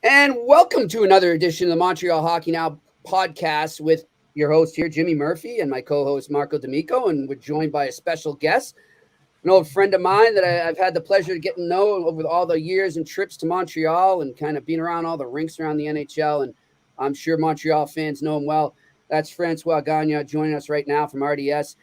And welcome to another edition of the Montreal Hockey Now podcast with your host here, Jimmy Murphy, and my co-host, Marco D'Amico. And we're joined by a special guest, an old friend of mine that I've had the pleasure to get to know over all the years and trips to Montreal and kind of being around all the rinks around the NHL. And I'm sure Montreal fans know him well. That's François Gagnon joining us right now from RDS.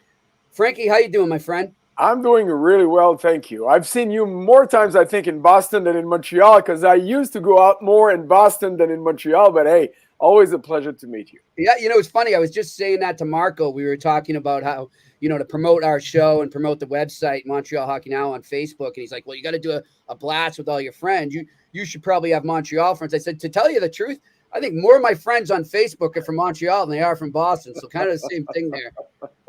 Frankie, how you doing, my friend? I'm doing really well, thank you. I've seen you more times, I think, in Boston than in Montreal because I used to go out more in Boston than in Montreal. But hey, always a pleasure to meet you. Yeah, it's funny. I was just saying that to Marco. We were talking about how, to promote our show and promote the website, Montreal Hockey Now on Facebook. And he's like, well, you got to do a blast with all your friends. You should probably have Montreal friends. I said, to tell you the truth, I think more of my friends on Facebook are from Montreal than they are from Boston. So kind of the same thing there.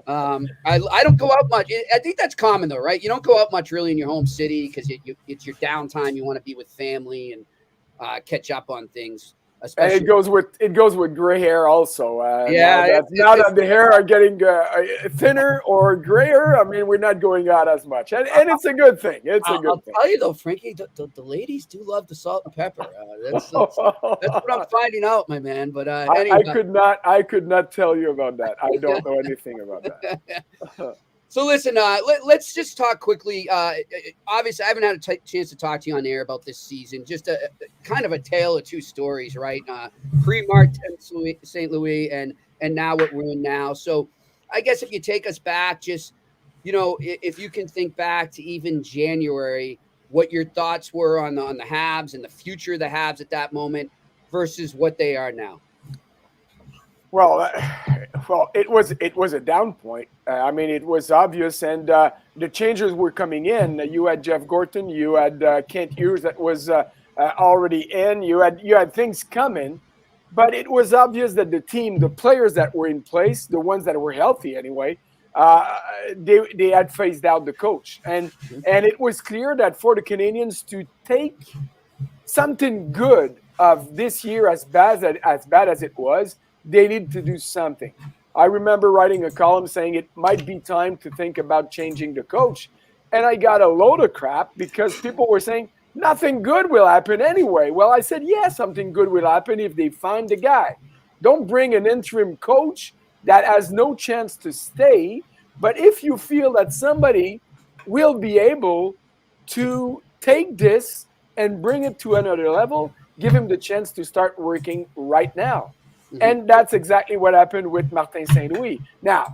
I don't go out much. I think that's common though, right? You don't go out much really in your home city because it's your downtime. You want to be with family and catch up on things. Especially. And it goes with gray hair also. Yeah. Now that the hair are getting thinner or grayer, I mean, we're not going out as much, and it's a good thing. I'll tell you though, Frankie, the ladies do love the salt and pepper. That's what I'm finding out, my man. But anyway. I could not tell you about that. I don't know anything about that. So listen, let's just talk quickly. Obviously, I haven't had a chance to talk to you on air about this season. Just a kind of a tale of two stories, right? Pre-Martin St. Louis and now what we're in now. So I guess if you take us back, just, if you can think back to even January, what your thoughts were on the Habs and the future of the Habs at that moment versus what they are now. Well, it was a down point. I mean, it was obvious, and the changes were coming in. You had Jeff Gorton, you had Kent Hughes that was already in. You had things coming, but it was obvious that the team, the players that were in place, the ones that were healthy anyway, they had phased out the coach, and it was clear that for the Canadiens to take something good of this year, as bad as it was, they need to do something. I remember writing a column saying it might be time to think about changing the coach. And I got a load of crap because people were saying nothing good will happen anyway. Well, I said, yeah, something good will happen if they find the guy. Don't bring an interim coach that has no chance to stay. But if you feel that somebody will be able to take this and bring it to another level, give him the chance to start working right now. And that's exactly what happened with Martin St. Louis. Now,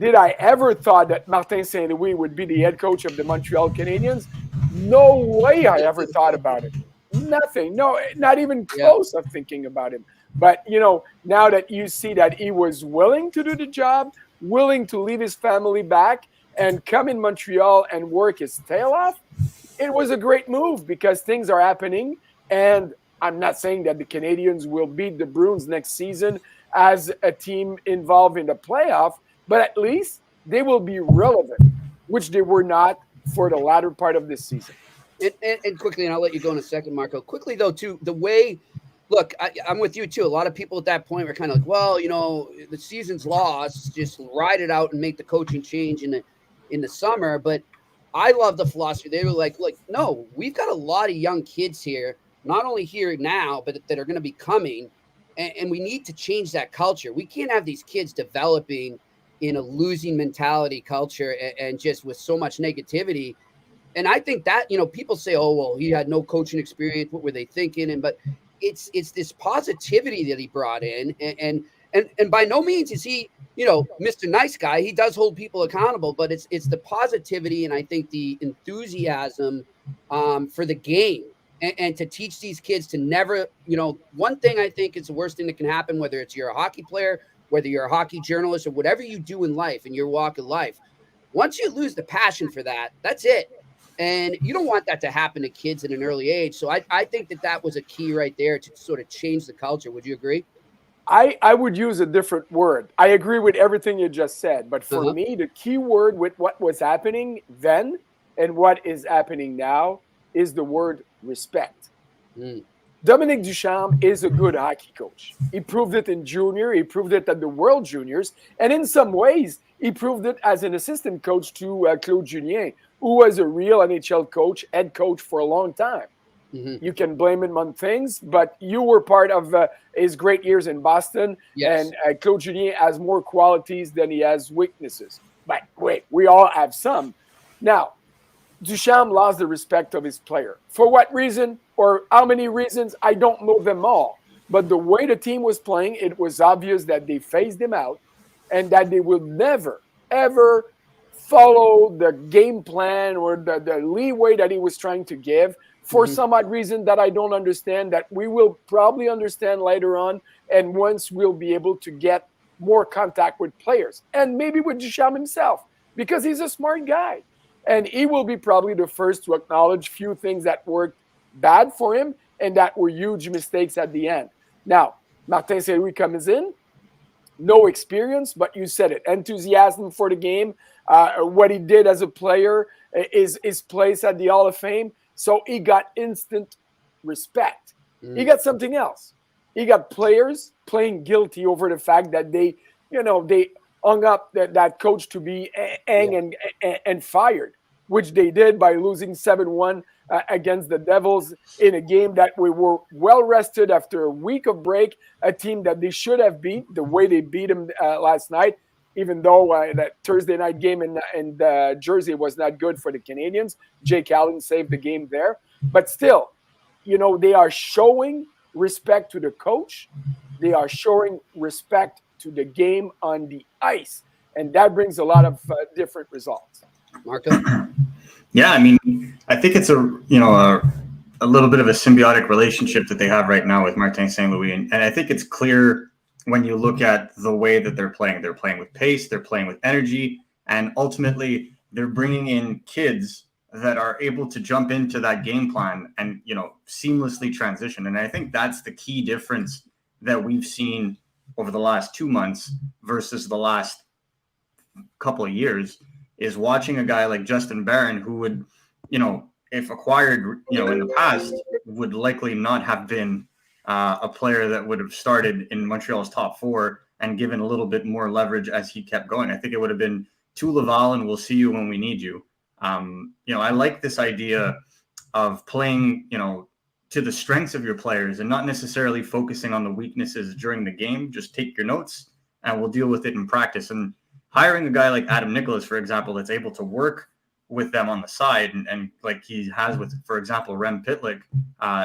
did I ever thought that Martin St. Louis would be the head coach of the Montreal Canadiens? No way I ever thought about it. Nothing. No, not even close of thinking about him. But, now that you see that he was willing to do the job, willing to leave his family back and come in Montreal and work his tail off, it was a great move because things are happening. And I'm not saying that the Canadiens will beat the Bruins next season as a team involved in the playoff, but at least they will be relevant, which they were not for the latter part of this season. And quickly, and I'll let you go in a second, Marco. Quickly, though, too, the way – look, I'm with you, too. A lot of people at that point were kind of like, well, the season's lost. Just ride it out and make the coaching change in the summer. But I love the philosophy. They were like, no, we've got a lot of young kids here, not only here now, but that are going to be coming, and we need to change that culture. We can't have these kids developing in a losing mentality culture and just with so much negativity. And I think that, people say, oh, well, he had no coaching experience. What were they thinking? But it's this positivity that he brought in. And by no means is he, Mr. Nice Guy. He does hold people accountable, but it's the positivity and I think the enthusiasm for the game. And to teach these kids to never, one thing I think is the worst thing that can happen, whether it's you're a hockey player, whether you're a hockey journalist or whatever you do in life, in your walk of life, once you lose the passion for that, that's it. And you don't want that to happen to kids at an early age. So I think that was a key right there to sort of change the culture. Would you agree? I would use a different word. I agree with everything you just said. But for me, the key word with what was happening then and what is happening now is the word respect. Dominique Ducharme is a good hockey coach. He proved it in junior. He proved it at the World Juniors. And in some ways, he proved it as an assistant coach to Claude Julien, who was a real NHL coach, head coach for a long time. Mm-hmm. You can blame him on things, but you were part of his great years in Boston, Yes. and Claude Julien has more qualities than he has weaknesses. But wait, we all have some. Now, Duchamp lost the respect of his player. For what reason or how many reasons, I don't know them all. But the way the team was playing, it was obvious that they phased him out and that they will never, ever follow the game plan or the leeway that he was trying to give for some odd reason that I don't understand, that we will probably understand later on, and once we'll be able to get more contact with players and maybe with Duchamp himself, because he's a smart guy. And he will be probably the first to acknowledge few things that worked bad for him and that were huge mistakes at the end. Now, Martin Saint-Louis comes in, no experience, but you said it, enthusiasm for the game, what he did as a player, his place at the Hall of Fame. So he got instant respect. He got something else. He got players playing guilty over the fact that they hung up that coach to be and fired, which they did by losing 7-1 against the Devils in a game that we were well rested after a week of break, a team that they should have beat the way they beat them last night, even though that Thursday night game in Jersey was not good for the Canadiens. Jake Allen saved the game there. But still, they are showing respect to the coach. They are showing respect to the game on the ice. And that brings a lot of different results. Marco? Yeah, I mean, I think it's a little bit of a symbiotic relationship that they have right now with Martin St. Louis. And I think it's clear when you look at the way that they're playing. They're playing with pace, they're playing with energy, and ultimately they're bringing in kids that are able to jump into that game plan and, seamlessly transition. And I think that's the key difference that we've seen over the last 2 months versus the last couple of years, is watching a guy like Justin Barron, who would, if acquired, in the past, would likely not have been a player that would have started in Montreal's top four and given a little bit more leverage as he kept going. I think it would have been to Laval and we'll see you when we need you. I like this idea of playing, to the strengths of your players and not necessarily focusing on the weaknesses during the game. Just take your notes and we'll deal with it in practice. And hiring a guy like Adam Nicholas, for example, that's able to work with them on the side and like he has with, for example, Rem Pitlick,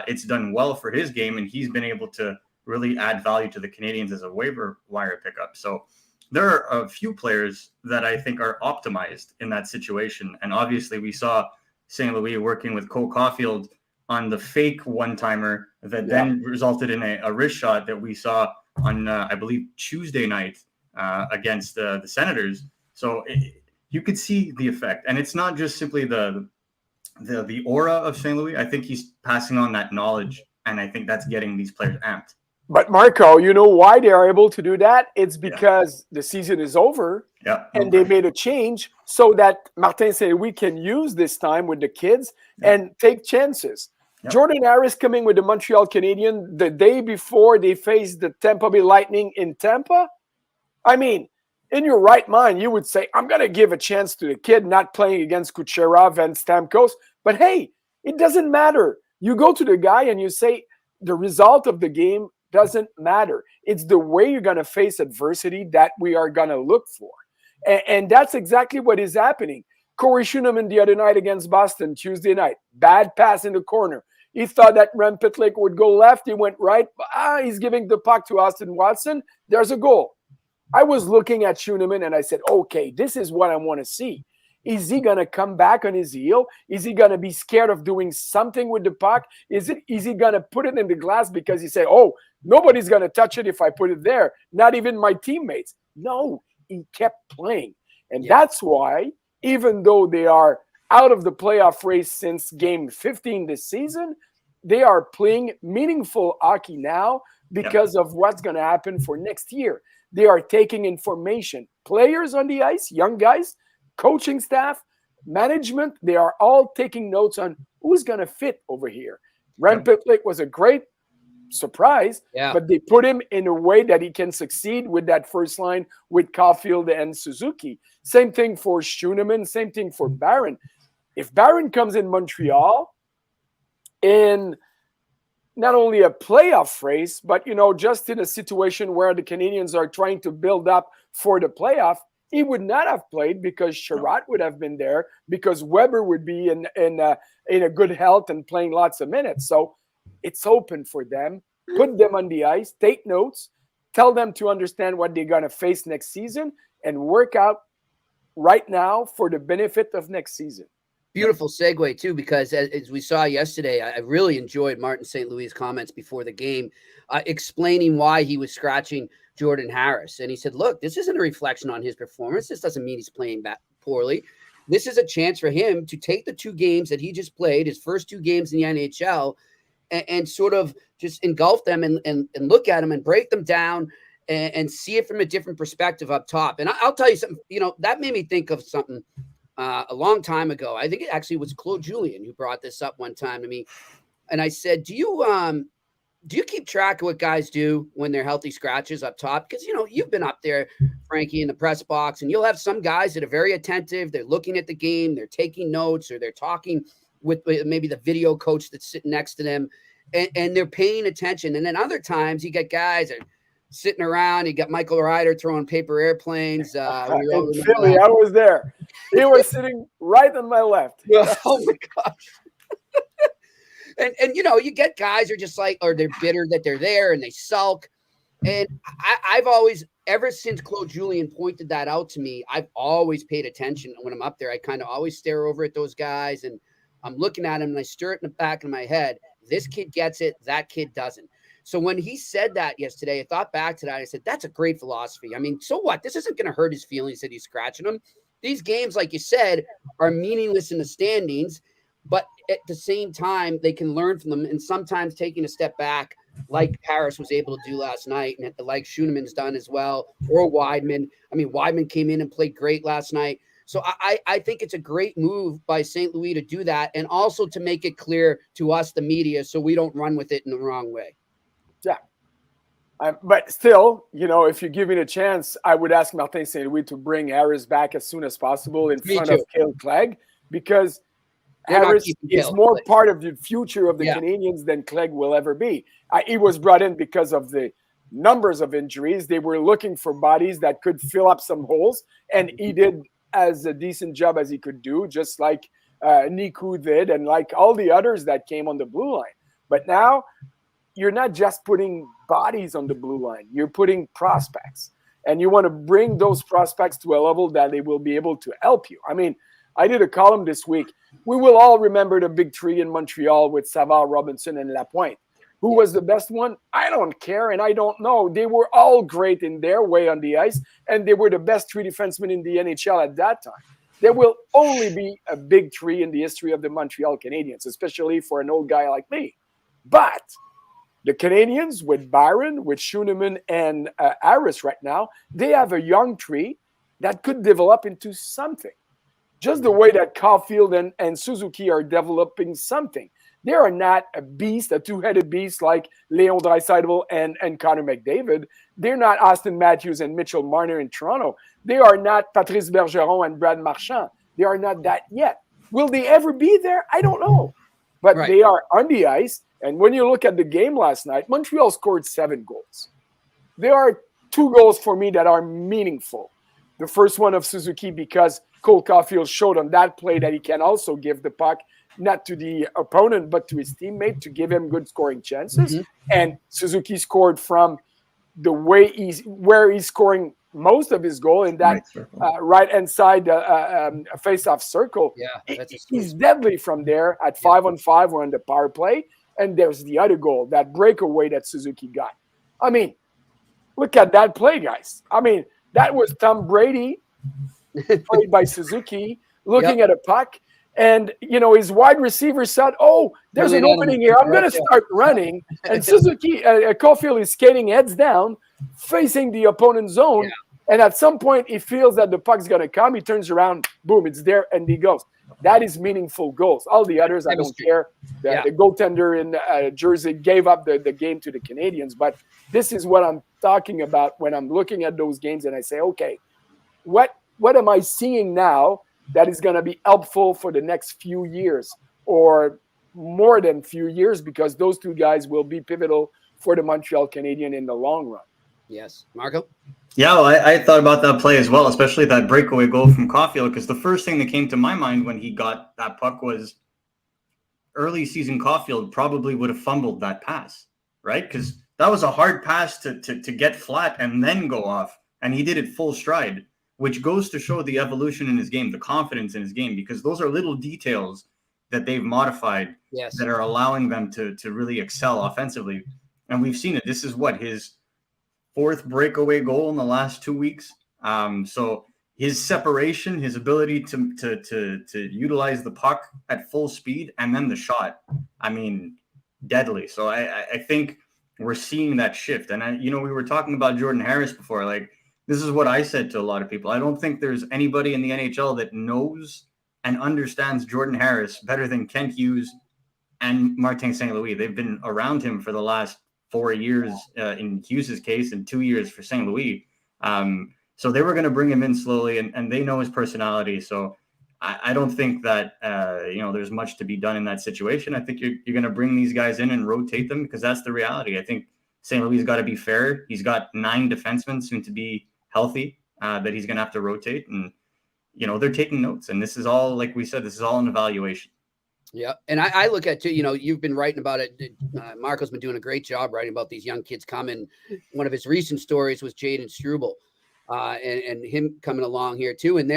it's done well for his game, and he's been able to really add value to the Canadiens as a waiver wire pickup. So there are a few players that I think are optimized in that situation. And obviously we saw St. Louis working with Cole Caulfield on the fake one-timer that then resulted in a wrist shot that we saw on, I believe, Tuesday night against the Senators. So you could see the effect. And it's not just simply the aura of St. Louis. I think he's passing on that knowledge, and I think that's getting these players amped. But Marco, you know why they are able to do that? It's because the season is over and they made a change so that Martin St. Louis can use this time with the kids and take chances. Jordan Harris coming with the Montreal Canadiens the day before they faced the Tampa Bay Lightning in Tampa. I mean, in your right mind, you would say, I'm going to give a chance to the kid not playing against Kucherov and Stamkos. But hey, it doesn't matter. You go to the guy and you say, the result of the game doesn't matter. It's the way you're going to face adversity that we are going to look for. And that's exactly what is happening. Corey Schooneman the other night against Boston, Tuesday night, bad pass in the corner. He thought that Rem Pitlick would go left. He went right. He's giving the puck to Austin Watson. There's a goal. I was looking at Schooneman and I said, okay, this is what I want to see. Is he going to come back on his heel? Is he going to be scared of doing something with the puck? Is he going to put it in the glass because he said, oh, nobody's going to touch it if I put it there, not even my teammates? No, he kept playing. And that's why, even though they are out of the playoff race since game 15 this season, they are playing meaningful hockey now because of what's going to happen for next year. They are taking information. Players on the ice, young guys, coaching staff, management, they are all taking notes on who's going to fit over here. Rem Pitlick was a great surprise, but they put him in a way that he can succeed with that first line with Caulfield and Suzuki. Same thing for Schooneman, same thing for Barron. If Barron comes in Montreal, in not only a playoff race, but, just in a situation where the Canadiens are trying to build up for the playoff, he would not have played because Sherratt would have been there, because Weber would be in a good health and playing lots of minutes. So it's open for them. Put them on the ice, take notes, tell them to understand what they're going to face next season, and work out right now for the benefit of next season. Beautiful segue, too, because as we saw yesterday, I really enjoyed Martin St. Louis' comments before the game, explaining why he was scratching Jordan Harris. And he said, look, this isn't a reflection on his performance. This doesn't mean he's playing poorly. This is a chance for him to take the 2 games that he just played, his first 2 games in the NHL, and sort of just engulf them and look at them and break them down and see it from a different perspective up top. And I'll tell you something, that made me think of something a long time ago. I think it actually was Claude Julien who brought this up one time to me. And I said, do you keep track of what guys do when they're healthy scratches up top? Because, you've been up there, Frankie, in the press box, and you'll have some guys that are very attentive. They're looking at the game, they're taking notes, or they're talking with maybe the video coach that's sitting next to them, and they're paying attention. And then other times you get guys that are sitting around. You got Michael Ryder throwing paper airplanes. In Philly, I was there. He was sitting right on my left. Oh, my gosh. And you get guys who are just like, or they're bitter that they're there and they sulk. And I've always, ever since Claude Julien pointed that out to me, I've always paid attention when I'm up there. I kind of always stare over at those guys and I'm looking at him and I stir it in the back of my head. This kid gets it. That kid doesn't. So when he said that yesterday, I thought back to that. I said, that's a great philosophy. I mean, so what? This isn't going to hurt his feelings that he's scratching them. These games, like you said, are meaningless in the standings, but at the same time, they can learn from them. And sometimes taking a step back, like Harris was able to do last night, and like Schoeneman's done as well, or Weidman. I mean, Weidman came in and played great last night. So I think it's a great move by St. Louis to do that, and also to make it clear to us, the media, so we don't run with it in the wrong way. Yeah. But still, if you give me a chance, I would ask Martin St. Louis to bring Harris back as soon as possible in front of Kale Clegg, because Harris is more part of the future of the Canadiens than Clegg will ever be. He was brought in because of the numbers of injuries. They were looking for bodies that could fill up some holes, and he did as a decent job as he could do, just like Niku did and like all the others that came on the blue line. But now you're not just putting bodies on the blue line. You're putting prospects, and you want to bring those prospects to a level that they will be able to help you. I mean, I did a column this week. We will all remember the big 3 in Montreal with Savard, Robinson, and Lapointe. Who was the best one? I don't care, and I don't know. They were all great in their way on the ice, and they were the best 3 defensemen in the NHL at that time. There will only be a big 3 in the history of the Montreal Canadiens, especially for an old guy like me. But the Canadiens, with Byron, with Schoeneman, and Harris right now, they have a young 3 that could develop into something. Just the way that Caulfield and Suzuki are developing something. They are not a beast, a 2-headed beast like Leon Draisaitl and Connor McDavid. They're not Austin Matthews and Mitchell Marner in Toronto. They are not Patrice Bergeron and Brad Marchand. They are not that yet. Will they ever be there? I don't know. But They are on the ice. And when you look at the game last night, Montreal scored 7 goals. There are 2 goals for me that are meaningful. The first one of Suzuki, because Cole Caulfield showed on that play that he can also give the puck not to the opponent, but to his teammate to give him good scoring chances. Mm-hmm. And Suzuki scored from the way where he's scoring most of his goal in that right-hand side face-off circle. Yeah, he's deadly from there at 5-on-5 or on the power play. And there's the other goal, that breakaway that Suzuki got. I mean, look at that play, guys. I mean, that was Tom Brady played by Suzuki looking at a puck. And, his wide receiver said, there's an opening here. I'm going to start running. And Suzuki, Caulfield is skating heads down, facing the opponent's zone. Yeah. And at some point, he feels that the puck's going to come. He turns around, boom, it's there, and he goes. That is meaningful goals. All the others, I don't care. The goaltender in Jersey gave up the game to the Canadiens. But this is what I'm talking about when I'm looking at those games and I say, okay, what am I seeing now that is going to be helpful for the next few years or more than few years, because those two guys will be pivotal for the Montreal Canadiens in the long run. Yes. Marco? Yeah, well, I thought about that play as well, especially that breakaway goal from Caulfield, because the first thing that came to my mind when he got that puck was early season Caulfield probably would have fumbled that pass, right? Because that was a hard pass to get flat and then go off, and he did it full stride, which goes to show the evolution in his game, the confidence in his game, because those are little details that they've modified that are allowing them to really excel offensively. And we've seen it. This is what, his fourth breakaway goal in the last 2 weeks. So his separation, his ability to utilize the puck at full speed, and then the shot, I mean, deadly. So I think we're seeing that shift. And we were talking about Jordan Harris before. Like, this is what I said to a lot of people. I don't think there's anybody in the NHL that knows and understands Jordan Harris better than Kent Hughes and Martin St. Louis. They've been around him for the last 4 years in Hughes' case, and 2 years for St. Louis. So they were going to bring him in slowly, and they know his personality. So I don't think that, there's much to be done in that situation. I think you're going to bring these guys in and rotate them, because that's the reality. I think St. Louis has got to be fair. He's got 9 defensemen soon to be healthy that he's going to have to rotate. And, they're taking notes. And this is all, like we said, this is all an evaluation. Yeah. And I look at, too, you've been writing about it. Marco's been doing a great job writing about these young kids coming. One of his recent stories was Jaden Struble and him coming along here, too. And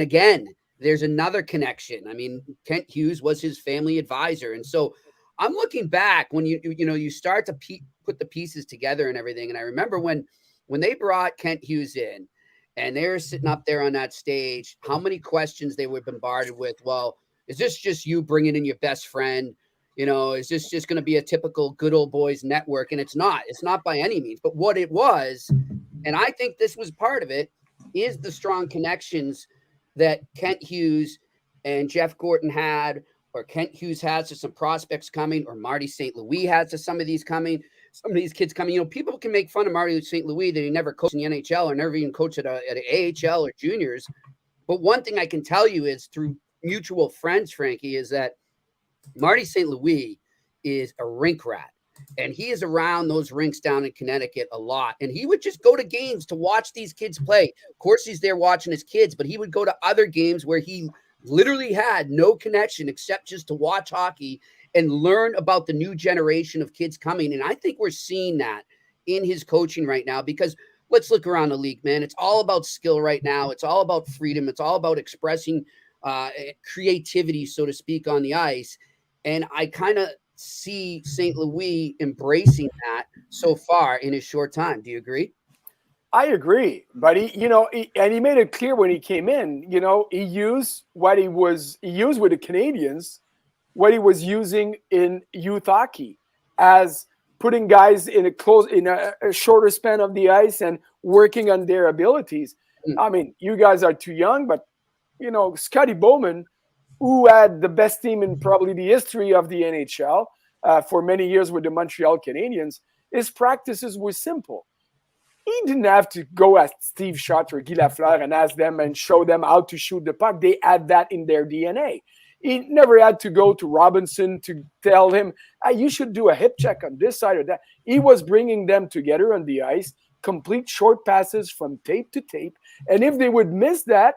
again, there's another connection. I mean, Kent Hughes was his family advisor. And so I'm looking back when you start to put the pieces together and everything. And I remember when they brought Kent Hughes in and they were sitting up there on that stage, how many questions they were bombarded with. Well, is this just you bringing in your best friend? Is this just going to be a typical good old boys network? And it's not by any means. But what it was, and I think this was part of it, is the strong connections that Kent Hughes and Jeff Gorton had, or Kent Hughes has to some prospects coming, or Marty St. Louis has to some of these kids coming. People can make fun of Marty St. Louis that he never coached in the NHL or never even coached at an AHL or juniors. But one thing I can tell you is, through mutual friends, Frankie, is that Marty St. Louis is a rink rat, and he is around those rinks down in Connecticut a lot. And he would just go to games to watch these kids play. Of course, he's there watching his kids, but he would go to other games where he literally had no connection except just to watch hockey and learn about the new generation of kids coming. And I think we're seeing that in his coaching right now, because let's look around the league, man. It's all about skill right now. It's all about freedom. It's all about expressing creativity, so to speak, on the ice. And I kind of see St. Louis embracing that so far in his short time. Do you agree? I agree, but he made it clear when he came in. He used with the Canadiens, what he was using in youth hockey, as putting guys in a shorter span of the ice and working on their abilities. I mean, you guys are too young, but Scotty Bowman, who had the best team in probably the history of the NHL for many years with the Montreal Canadiens, his practices were simple. He didn't have to go at Steve Schott or Guy Lafleur and ask them and show them how to shoot the puck. They had that in their DNA. He never had to go to Robinson to tell him, hey, you should do a hip check on this side or that. He was bringing them together on the ice, complete short passes from tape to tape. And if they would miss that,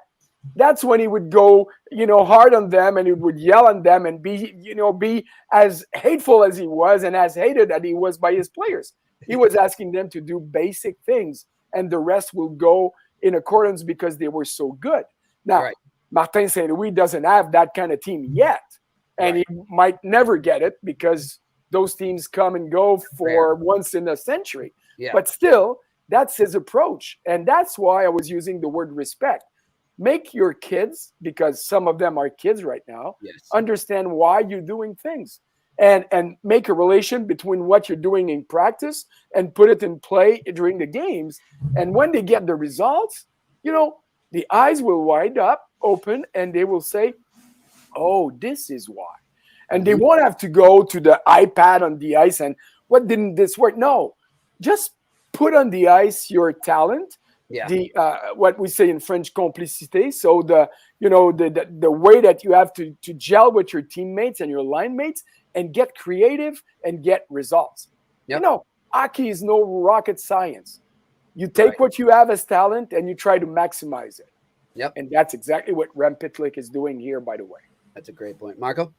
that's when he would go, hard on them, and he would yell on them and be as hateful as he was and as hated as he was by his players. He was asking them to do basic things, and the rest will go in accordance because they were so good. Now, right. Martin St. Louis doesn't have that kind of team yet, and he might never get it because those teams come and go for once in a century. Yeah. But still, that's his approach, and that's why I was using the word respect. Make your kids, because some of them are kids right now, understand why you're doing things. And make a relation between what you're doing in practice and put it in play during the games. And when they get the results, the eyes will wide up, open, and they will say, oh, this is why. And they won't have to go to the iPad on the ice and what didn't this work? No, just put on the ice your talent. Yeah. What we say in French, complicité. So the way that you have to gel with your teammates and your line mates, and get creative and get results. Yep. You know, hockey is no rocket science. You take what you have as talent and you try to maximize it. Yep. And that's exactly what Rem Pitlick is doing here, by the way. That's a great point. Marco?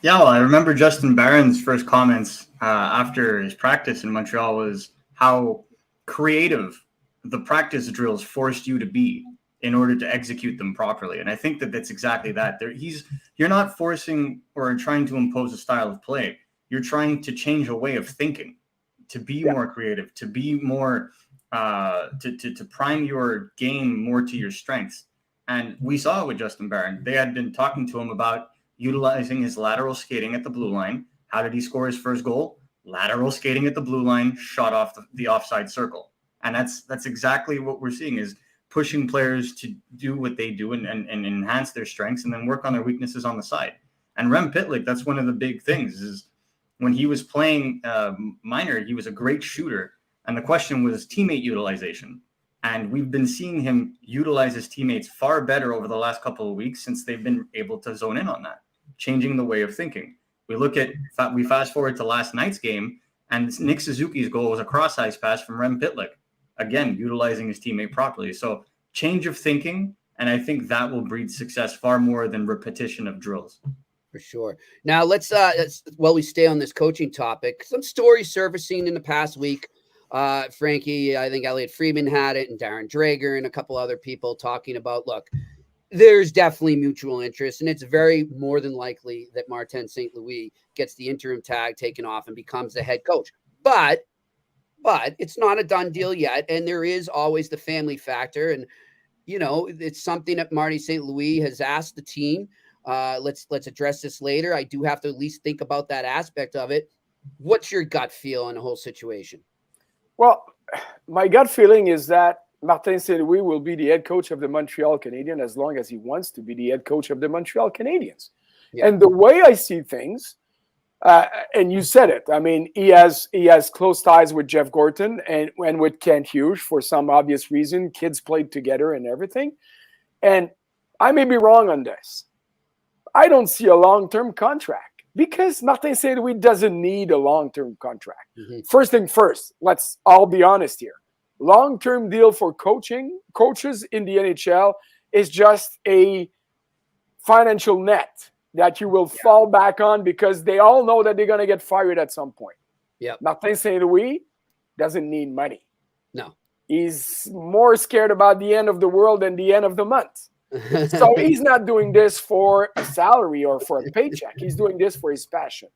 Yeah, well, I remember Justin Barron's first comments after his practice in Montreal was how creative the practice drills forced you to be in order to execute them properly. And I think that that's exactly that. You're not forcing or trying to impose a style of play. You're trying to change a way of thinking, to be more creative, to be more to prime your game more to your strengths. And we saw it with Justin Barron. They had been talking to him about utilizing his lateral skating at the blue line. How did he score his first goal? Lateral skating at the blue line, shot off the offside circle. And that's exactly what we're seeing, is pushing players to do what they do and enhance their strengths and then work on their weaknesses on the side. And Rem Pitlick, that's one of the big things, is when he was playing minor, he was a great shooter. And the question was teammate utilization. And we've been seeing him utilize his teammates far better over the last couple of weeks since they've been able to zone in on that, changing the way of thinking. We fast forward to last night's game, and Nick Suzuki's goal was a cross-ice pass from Rem Pitlick, again, utilizing his teammate properly. So change of thinking, and I think that will breed success far more than repetition of drills. For sure. Now let's while we stay on this coaching topic, some stories surfacing in the past week. Frankie, I think Elliot Friedman had it, and Darren Drager and a couple other people talking about, look, there's definitely mutual interest, and it's very more than likely that Martin St. Louis gets the interim tag taken off and becomes the head coach. But it's not a done deal yet, and there is always the family factor. And, you know, it's something that Marty St. Louis has asked the team. Let's address this later. I do have to at least think about that aspect of it. What's your gut feel on the whole situation? Well, my gut feeling is that Martin St. Louis will be the head coach of the Montreal Canadiens as long as he wants to be the head coach of the Montreal Canadiens. Yeah. And the way I see things, and you said it, I mean, he has close ties with Jeff Gorton and with Kent Hughes for some obvious reason. Kids played together and everything. And I may be wrong on this. I don't see a long-term contract, because Martin St. Louis doesn't need a long-term contract. Mm-hmm. First thing first, let's all be honest here. Long-term deal for coaches in the NHL is just a financial net that you will fall back on, because they all know that they're going to get fired at some point. Yeah. Martin St. Louis doesn't need money. No. He's more scared about the end of the world than the end of the month. So he's not doing this for a salary or for a paycheck. He's doing this for his passion.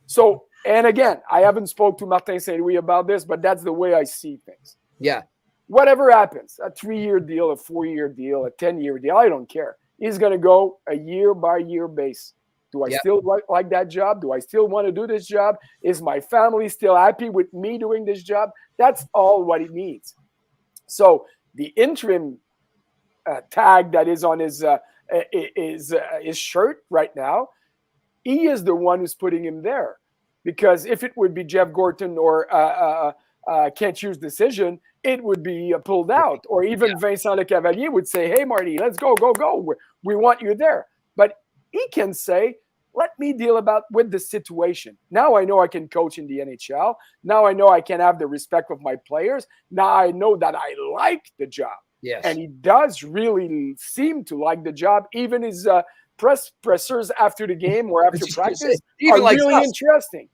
So, and again, I haven't spoke to Martin St. Louis about this, but that's the way I see things. Yeah. Whatever happens, a 3-year deal, a 4-year deal, a 10-year deal, I don't care. He's going to go a year-by-year base. Do I still like that job? Do I still want to do this job? Is my family still happy with me doing this job? That's all what he needs. So the interim tag that is on his shirt right now, he is the one who's putting him there. Because if it would be Jeff Gorton or Kent Hughes' decision, it would be pulled out. Or even Vincent Lecavalier would say, hey, Marty, let's go. We want you there. But he can say, let me deal with the situation. Now I know I can coach in the NHL. Now I know I can have the respect of my players. Now I know that I like the job. Yes. And he does really seem to like the job. Even his pressers after the game or after practice are really interesting.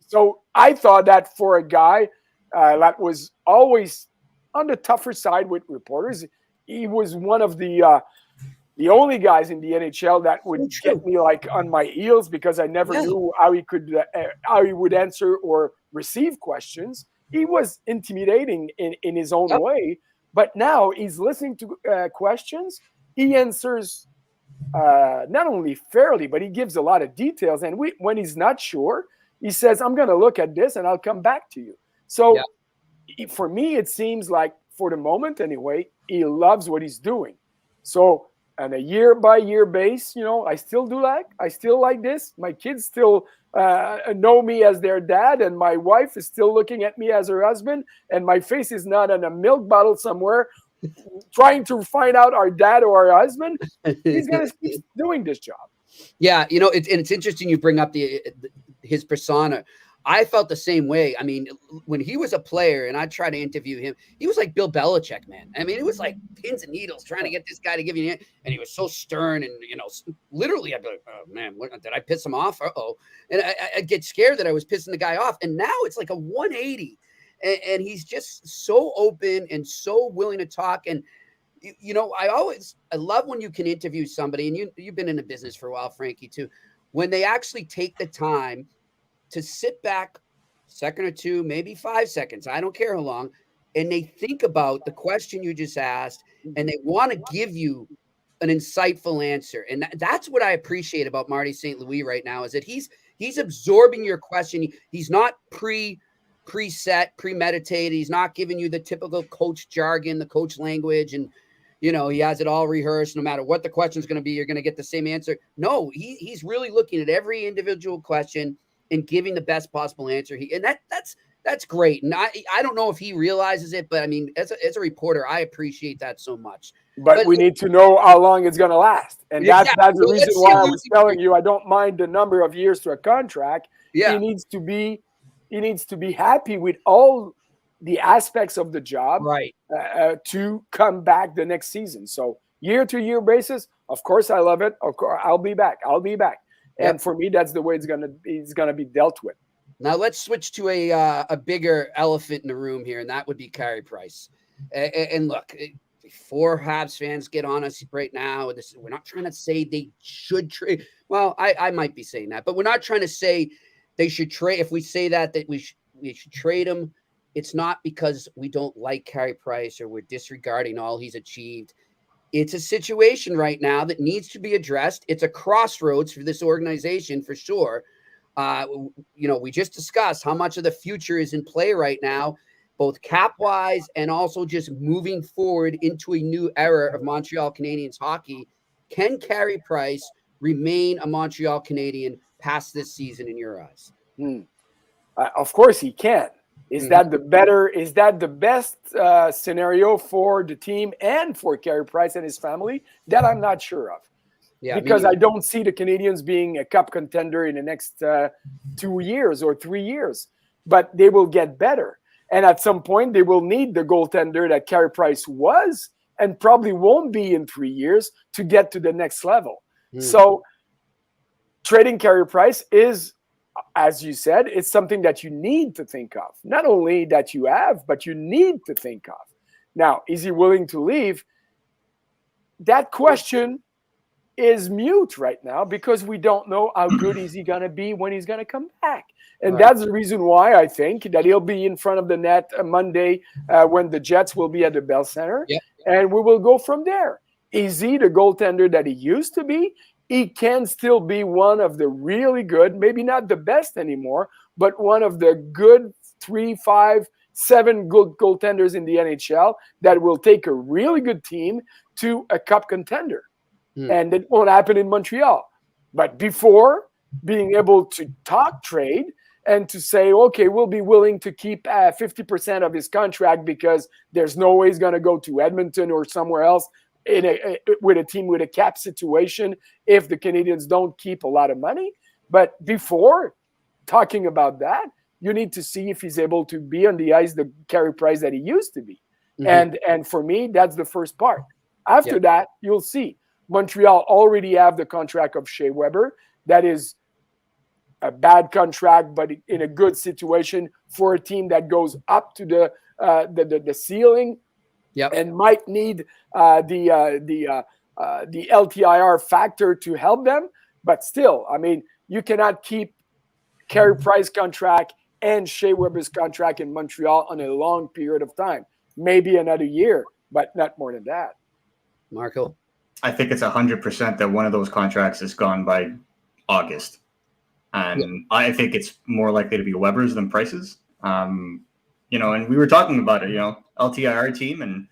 So I thought that for a guy that was always on the tougher side with reporters, he was one of the only guys in the NHL that would get me like on my heels, because I never knew how he would answer or receive questions. He was intimidating in his own way. But now he's listening to questions. He answers not only fairly, but he gives a lot of details. And when he's not sure, he says, I'm going to look at this and I'll come back to you. So for me, it seems like, for the moment anyway, he loves what he's doing. So on a year-by-year base, I still like this. My kids still know me as their dad, and my wife is still looking at me as her husband, and my face is not on a milk bottle somewhere trying to find out our dad or our husband. He's going to keep doing this job. Yeah, it's interesting you bring up his persona. I felt the same way. I mean, when he was a player and I tried to interview him, he was like Bill Belichick, man. I mean, it was like pins and needles trying to get this guy to give you, and he was so stern and, literally I'd be like, oh man, did I piss him off? Uh-oh. And I'd get scared that I was pissing the guy off. And now it's like a 180 and he's just so open and so willing to talk. And, I love when you can interview somebody, and you've been in the business for a while, Frankie, too, when they actually take the time to sit back a second or two, maybe 5 seconds, I don't care how long, and they think about the question you just asked, and they want to give you an insightful answer. And that's what I appreciate about Marty St. Louis right now, is that he's absorbing your question. He's not preset, premeditated. He's not giving you the typical coach jargon, the coach language, and he has it all rehearsed. No matter what the question is going to be, you're going to get the same answer. No, he's really looking at every individual question and giving the best possible answer. That's great. And I don't know if he realizes it, but I mean, as a reporter, I appreciate that so much. But we need to know how long it's going to last. And that's the reason why I was telling you, I don't mind the number of years to a contract. Yeah. He needs to be happy with all the aspects of the job, right, to come back the next season. So year-to-year basis, of course, I love it. Of course, I'll be back. Yep. And for me, that's the way it's gonna be dealt with. Now let's switch to a bigger elephant in the room here, and that would be Carey Price. And look, before Habs fans get on us right now, we're not trying to say they should trade. Well, I might be saying that, but we're not trying to say they should trade. If we say that we should trade him, it's not because we don't like Carey Price or we're disregarding all he's achieved. It's a situation right now that needs to be addressed. It's a crossroads for this organization for sure. We just discussed how much of the future is in play right now, both cap-wise and also just moving forward into a new era of Montreal Canadiens hockey. Can Carey Price remain a Montreal Canadien past this season in your eyes? Of course he can. Is that the best scenario for the team and for Carey Price and his family? That I'm not sure of. Yeah, because I don't see the Canadiens being a cup contender in the next 2 years or 3 years. But they will get better. And at some point, they will need the goaltender that Carey Price was and probably won't be in 3 years to get to the next level. So trading Carey Price is, as you said, it's something that you need to think of. Not only that you have, but you need to think of. Now, is he willing to leave? That question is mute right now because we don't know how good is he going to be when he's going to come back. And that's the reason why I think that he'll be in front of the net Monday when the Jets will be at the Bell Center. Yep. And we will go from there. Is he the goaltender that he used to be? He can still be one of the really good, maybe not the best anymore, but one of the good 3, 5, 7 good goaltenders in the NHL that will take a really good team to a cup contender. And it won't happen in Montreal. But before being able to talk trade and to say, okay, we'll be willing to keep 50% of his contract because there's no way he's going to go to Edmonton or somewhere else with a team with a cap situation if the Canadiens don't keep a lot of money. But before talking about that, you need to see if he's able to be on the ice the Carey Price that he used to be. And for me, that's the first part. After that, you'll see. Montreal already have the contract of Shea Weber. That is a bad contract, but in a good situation for a team that goes up to the ceiling and might need the LTIR factor to help them. But still, I mean, you cannot keep Carey Price contract and Shea Weber's contract in Montreal on a long period of time. Maybe another year, but not more than that. Marco? I think it's 100% that one of those contracts is gone by August. And I think it's more likely to be Weber's than Price's. And we were talking about it, LTIR team, and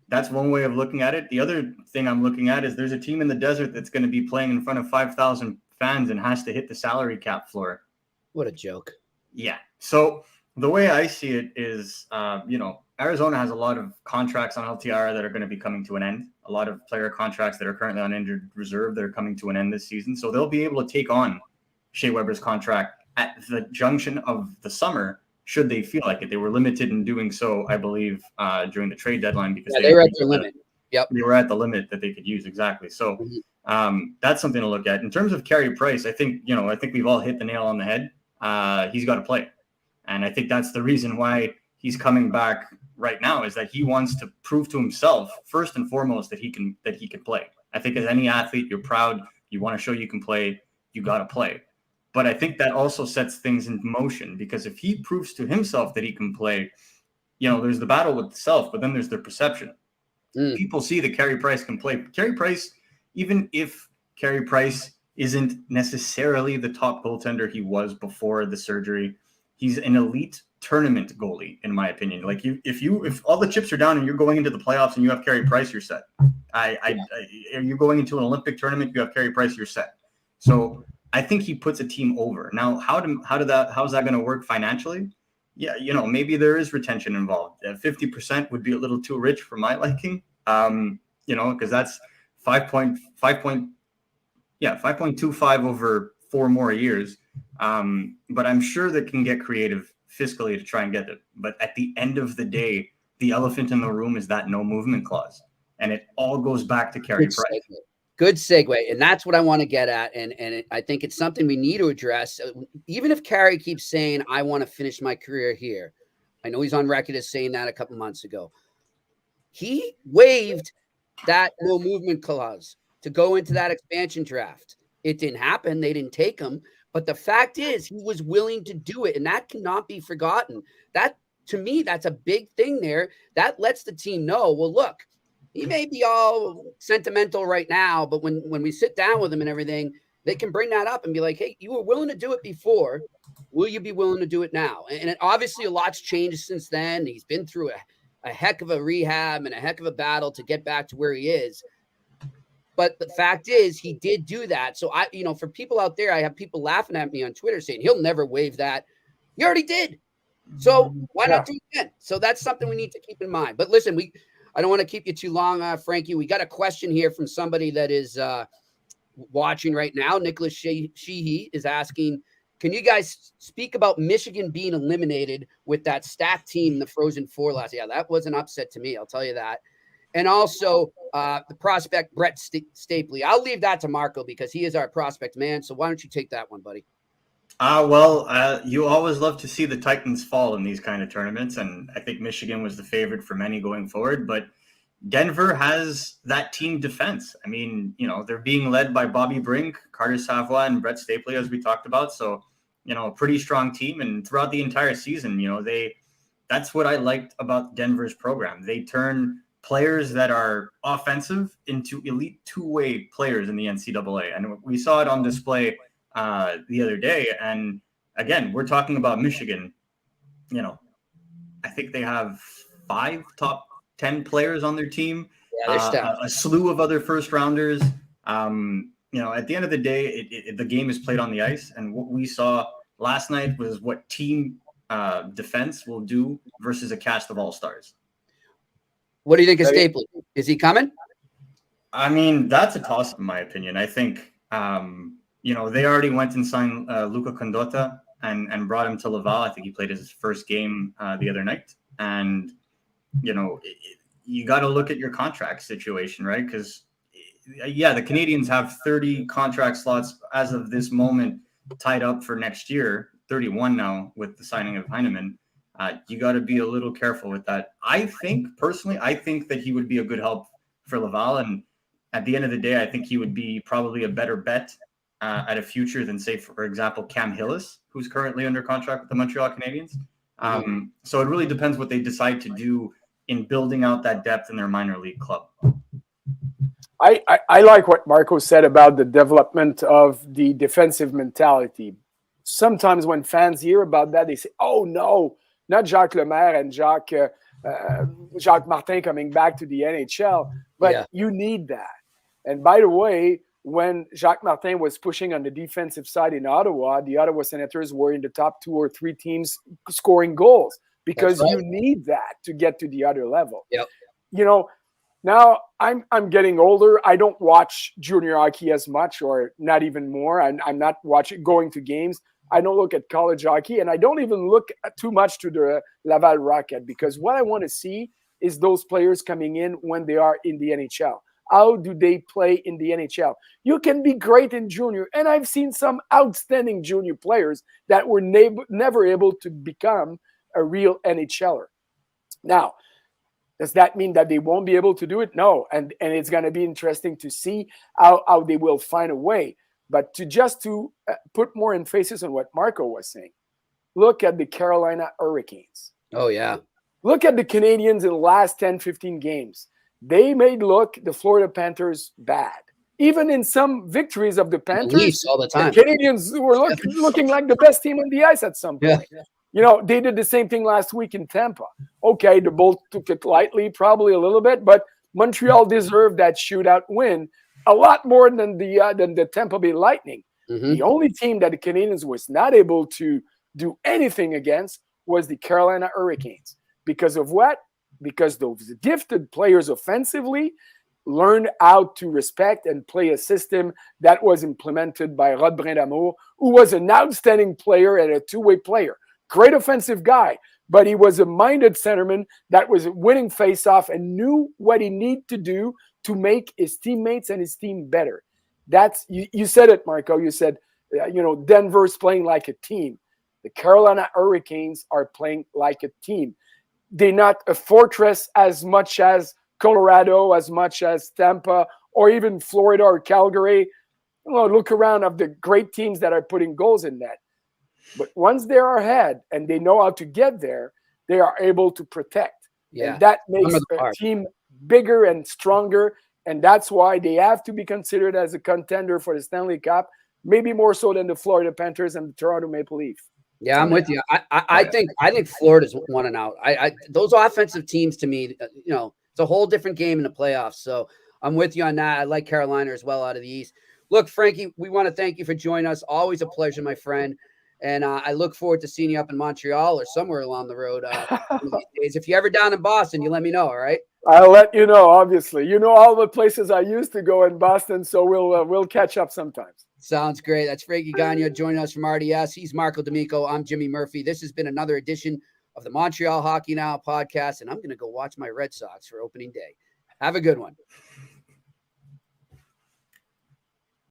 that's one way of looking at it. The other thing I'm looking at is there's a team in the desert that's going to be playing in front of 5,000 fans and has to hit the salary cap floor. What a joke. Yeah. So The way I see it is, Arizona has a lot of contracts on LTR that are going to be coming to an end. A lot of player contracts that are currently on injured reserve that are coming to an end this season. So they'll be able to take on Shea Weber's contract at the junction of the summer, should they feel like it. They were limited in doing so, I believe, during the trade deadline because they were at their limit. Yep. They were at the limit that they could use. Exactly. So that's something to look at. In terms of Carey Price, I think we've all hit the nail on the head. He's got to play. And I think that's the reason why he's coming back right now, is that he wants to prove to himself, first and foremost, that he can play. I think as any athlete, you're proud, you want to show you can play, you got to play. But I think that also sets things in motion, because if he proves to himself that he can play, there's the battle with the self, but then there's the perception. People see that Carey Price can play. Carey Price, even if Carey Price isn't necessarily the top goaltender he was before the surgery, he's an elite tournament goalie, in my opinion. Like if all the chips are down and you're going into the playoffs and you have Carey Price, you're set. You're going into an Olympic tournament, you have Carey Price, you're set. So I think he puts a team over. Now, how's that going to work financially? Yeah, maybe there is retention involved. 50% would be a little too rich for my liking. Because that's 5.25 over 4 more years. But I'm sure they can get creative fiscally to try and get it. But at the end of the day, the elephant in the room is that no movement clause. And it all goes back to Carey Price. Good segue. And that's what I want to get at. And I think it's something we need to address. Even if Carey keeps saying, I want to finish my career here. I know he's on record as saying that a couple months ago. He waived that no movement clause to go into that expansion draft. It didn't happen. They didn't take him. But the fact is, he was willing to do it, and that cannot be forgotten. That, to me, that's a big thing there. That lets the team know, well, look, he may be all sentimental right now, but when we sit down with him and everything, they can bring that up and be like, hey, you were willing to do it before. Will you be willing to do it now? And obviously, a lot's changed since then. He's been through a heck of a rehab and a heck of a battle to get back to where he is. But the fact is, he did do that. So for people out there, I have people laughing at me on Twitter saying he'll never waive that. He already did. So why not do it again? So that's something we need to keep in mind. But listen, I don't want to keep you too long, Frankie. We got a question here from somebody that is watching right now. Nicholas Sheehy is asking, can you guys speak about Michigan being eliminated with that stacked team, the Frozen Four last? Yeah, that was an upset to me. I'll tell you that. And also the prospect, Brett Stapley. I'll leave that to Marco because he is our prospect man. So why don't you take that one, buddy? You always love to see the Titans fall in these kind of tournaments. And I think Michigan was the favorite for many going forward. But Denver has that team defense. I mean, they're being led by Bobby Brink, Carter Savoie, and Brett Stapley, as we talked about. So, a pretty strong team. And throughout the entire season, that's what I liked about Denver's program. They turn players that are offensive into elite two-way players in the NCAA. And we saw it on display the other day. And again, we're talking about Michigan. I think they have 5 top 10 players on their team, a slew of other first rounders. At the end of the day, the game is played on the ice. And what we saw last night was what team defense will do versus a cast of all-stars. What do you think of Stapley? Is he coming? I mean, that's a toss-up in my opinion. I think, they already went and signed Luca Condotta and brought him to Laval. I think he played his first game the other night. And, you got to look at your contract situation, right? Because, the Canadiens have 30 contract slots as of this moment tied up for next year, 31 now with the signing of Heinemann. You got to be a little careful with that. I think that he would be a good help for Laval. And at the end of the day, I think he would be probably a better bet at a future than, say, for example, Cam Hillis, who's currently under contract with the Montreal Canadiens. So it really depends what they decide to do in building out that depth in their minor league club. I like what Marco said about the development of the defensive mentality. Sometimes when fans hear about that, they say, oh, no, not Jacques Lemaire and Jacques Martin coming back to the NHL, but you need that. And by the way, when Jacques Martin was pushing on the defensive side in Ottawa, the Ottawa Senators were in the top 2 or 3 teams scoring goals because you need that to get to the other level. Yep. You know, now I'm getting older. I don't watch junior hockey as much, or not even more. I'm not going to games. I don't look at college hockey, and I don't even look too much to the Laval Rocket, because what I want to see is those players coming in when they are in the NHL. How do they play in the NHL? You can be great in junior, and I've seen some outstanding junior players that were never able to become a real NHLer. Now, does that mean that they won't be able to do it? No, and it's going to be interesting to see how they will find a way. But to put more emphasis on what Marco was saying, look at the Carolina Hurricanes. Oh, yeah. Look at the Canadiens in the last 10, 15 games. They made the Florida Panthers bad. Even in some victories of the Panthers, all the time. The Canadiens were looking like the best team on the ice at some point. Yeah. You know, they did the same thing last week in Tampa. Okay, the Bolts took it lightly, probably a little bit, but Montreal deserved that shootout win a lot more than the Tampa Bay Lightning. Mm-hmm. The only team that the Canadiens was not able to do anything against was the Carolina Hurricanes. Because of what? Because those gifted players offensively learned how to respect and play a system that was implemented by Rod Brindamour, who was an outstanding player and a two-way player. Great offensive guy, but he was a minded centerman that was winning face-off and knew what he needed to do to make his teammates and his team better. That's you said it, Marco. You said, Denver's playing like a team. The Carolina Hurricanes are playing like a team. They're not a fortress as much as Colorado, as much as Tampa, or even Florida or Calgary. Look around of the great teams that are putting goals in net. But once they are ahead and they know how to get there, they are able to protect. Yeah. And that makes a team bigger and stronger. And that's why they have to be considered as a contender for the Stanley Cup, maybe more so than the Florida Panthers and the Toronto Maple Leafs. Yeah, I'm with you. I think Florida's won and out. Those offensive teams, to me, it's a whole different game in the playoffs. So I'm with you on that. I like Carolina as well out of the East. Look, Frankie, we want to thank you for joining us. Always a pleasure, my friend. And I look forward to seeing you up in Montreal or somewhere along the road these days. If you're ever down in Boston, you let me know, all right? I'll let you know, obviously. You know all the places I used to go in Boston, so we'll catch up sometimes. Sounds great. That's Frankie Gagnon joining us from RDS. He's Marco D'Amico. I'm Jimmy Murphy. This has been another edition of the Montreal Hockey Now podcast, and I'm going to go watch my Red Sox for opening day. Have a good one.